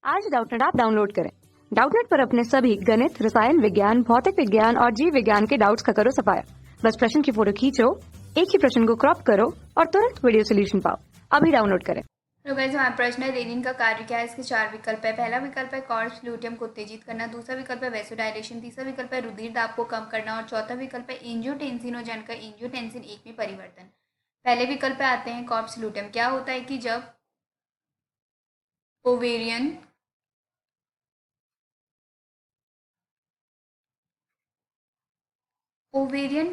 आज Doubtnut app download करें। Doubtnut पर अपने सभी गणित, रसायन विज्ञान, भौतिक विज्ञान और जीव विज्ञान के डाउट्स का करो सफाया। बस प्रश्न की फोटो खींचो, एक ही प्रश्न को क्रॉप करो और तुरंत वीडियो सोल्यूशन पाओ। अभी डाउनलोड करें। तो गाइस हमारा प्रश्न है, रेनिन का कार्य क्या है? इसके 4 विकल्प है। पहला विकल्प है कॉर्ड्स लुटियम को उत्तेजित करना, दूसरा विकल्प है वैसोडाइलेशन, तीसरा विकल्प है रुधिर दाब को कम करना और चौथा विकल्प है एंजियोटेंसिनोजन का एंजियोटेंसिन 1 में परिवर्तन। पहले विकल्प पे आते हैं, कॉर्प्स लुटियम। क्या होता है कि जब ओवेरियन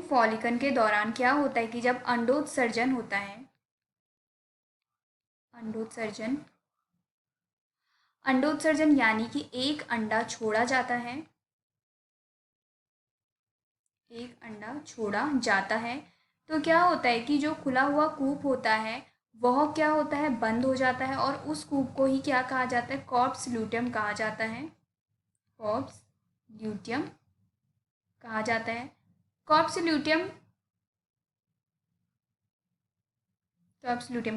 फॉलिकन के दौरान क्या होता है कि जब अंडोत्सर्जन होता है, अंडोत्सर्जन यानी कि एक अंडा छोड़ा जाता है, तो क्या होता है कि जो खुला हुआ कूप होता है वह क्या होता है, बंद हो जाता है और उस कूप को ही क्या कहा जाता है, कॉर्प्स ल्यूटियम कहा जाता है। कॉर्प्स ल्यूटियम कहा जाता है। कॉर्प्स ल्यूटियम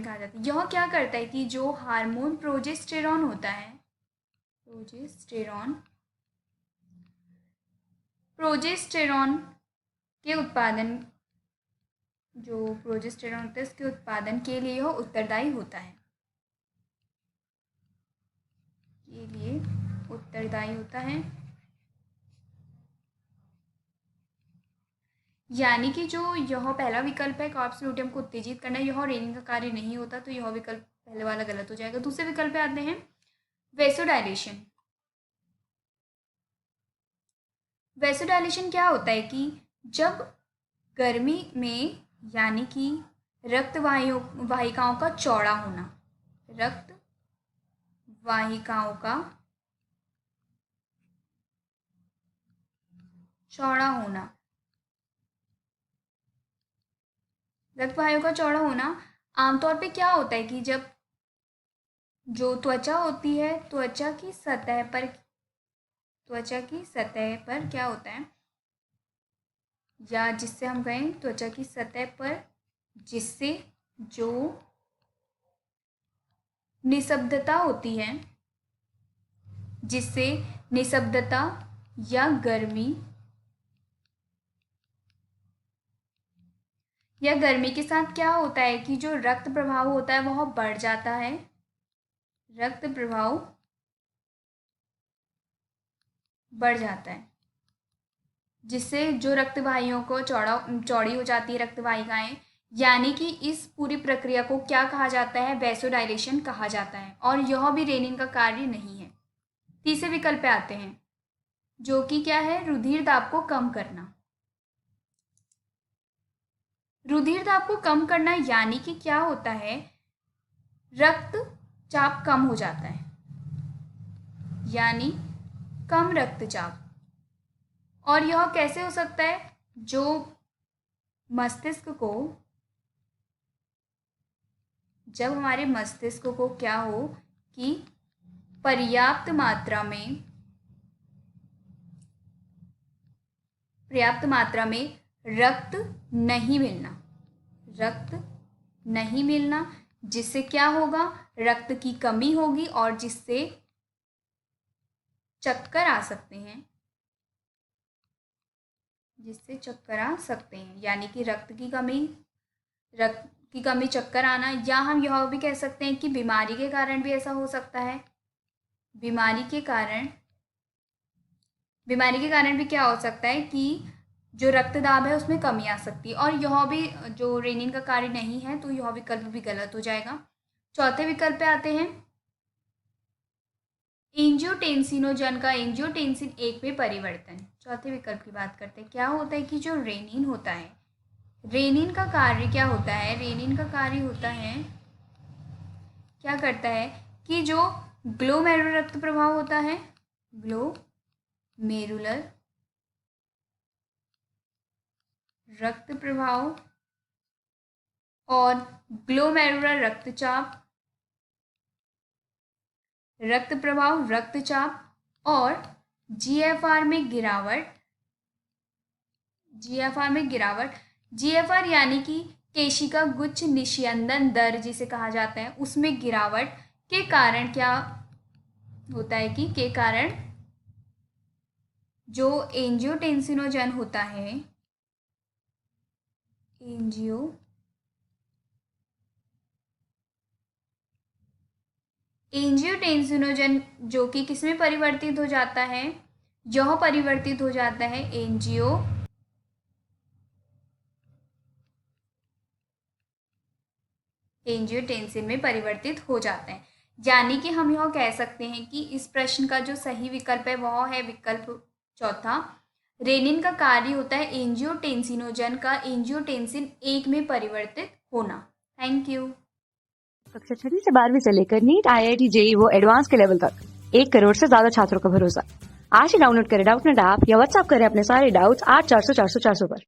कहा जाता है। यह क्या करता है कि जो हार्मोन प्रोजेस्टेरॉन होता है, प्रोजेस्टेरॉन के उत्पादन, जो प्रोजेस्टेरॉन होता है उसके उत्पादन के लिए यह उत्तरदायी होता है, यानी कि जो यह पहला विकल्प है कॉर्प्स लुटियम को उत्तेजित करना, यह रेनिन का कार्य नहीं होता, तो यह विकल्प पहले वाला गलत हो जाएगा। दूसरे विकल्प पे आते हैं, वैसोडाइलेशन। वैसोडाइलेशन क्या होता है कि जब गर्मी में, यानी कि रक्त वाहिकाओं का चौड़ा होना, रक्त वाहिकाओं का चौड़ा होना, आमतौर पे क्या होता है कि जब जो त्वचा होती है, त्वचा की सतह पर क्या होता है, या जिससे हम कहें त्वचा की सतह पर, जिससे जो निःशब्दता होती है, जिससे निःशब्दता या गर्मी के साथ क्या होता है कि जो रक्त प्रवाह होता है वह बढ़ जाता है, जिससे जो रक्तवाहियों को चौड़ी हो जाती है रक्तवाहिकाएं, यानी कि इस पूरी प्रक्रिया को क्या कहा जाता है, वैसोडाइलेशन कहा जाता है, और यह भी रेनिन का कार्य नहीं है। तीसरे विकल्प पे आते हैं, जो कि क्या है, रुधिर दाब को कम करना। रुधिर दाब को कम करना यानी कि क्या होता है, रक्तचाप कम हो जाता है, यानी कम रक्तचाप। और यह कैसे हो सकता है, जो मस्तिष्क को, जब हमारे मस्तिष्क को क्या हो कि पर्याप्त मात्रा में रक्त नहीं मिलना, जिससे क्या होगा, रक्त की कमी होगी और जिससे चक्कर आ सकते हैं, यानी कि रक्त की कमी चक्कर आना, या हम यह भी कह सकते हैं कि बीमारी के कारण भी ऐसा हो सकता है। बीमारी के कारण भी क्या हो सकता है कि जो रक्तदाब है उसमें कमी आ सकती है, और यह भी जो रेनिन का कार्य नहीं है, तो यह विकल्प भी गलत हो जाएगा। चौथे विकल्प पे आते हैं, एंजियोटेंसिनोजन का एंजियोटेंसिन 1 में परिवर्तन। चौथे विकल्प की बात करते हैं। क्या होता है कि जो रेनिन होता है, रेनिन का कार्य क्या होता है, क्या करता है कि जो ग्लोमेरुलर रक्त प्रवाह होता है, ग्लोमेरुलर रक्त प्रवाह और ग्लोमेरुलर रक्त प्रवाह, रक्तचाप और जीएफआर में गिरावट, जीएफआर यानी कि केशिका गुच्छ निस्यंदन दर जिसे कहा जाता है, उसमें गिरावट के कारण क्या होता है कि के कारण जो एंजियोटेंसिनोजन होता है, एंजियोटेंसिनोजन जो कि किस में परिवर्तित हो जाता है, यह परिवर्तित हो जाता है एंजियोटेंसिन में परिवर्तित हो जाता है। यानी कि हम यह कह सकते हैं कि इस प्रश्न का जो सही विकल्प है वह है विकल्प चौथा। रेनिन का कार्य होता है एंजियोटेंसिनोजन का एंजियोटेंसिन 1 में परिवर्तित होना। Thank you. कक्षा 6 से 12वीं से लेकर नीट, IIT, JEE वो एडवांस के लेवल तक 1 करोड़ से ज्यादा छात्रों का भरोसा। आज ही डाउनलोड करें डाउटनेट ऐप या व्हाट्सएप करें अपने सारे डाउट्स 8400 400 400 पर।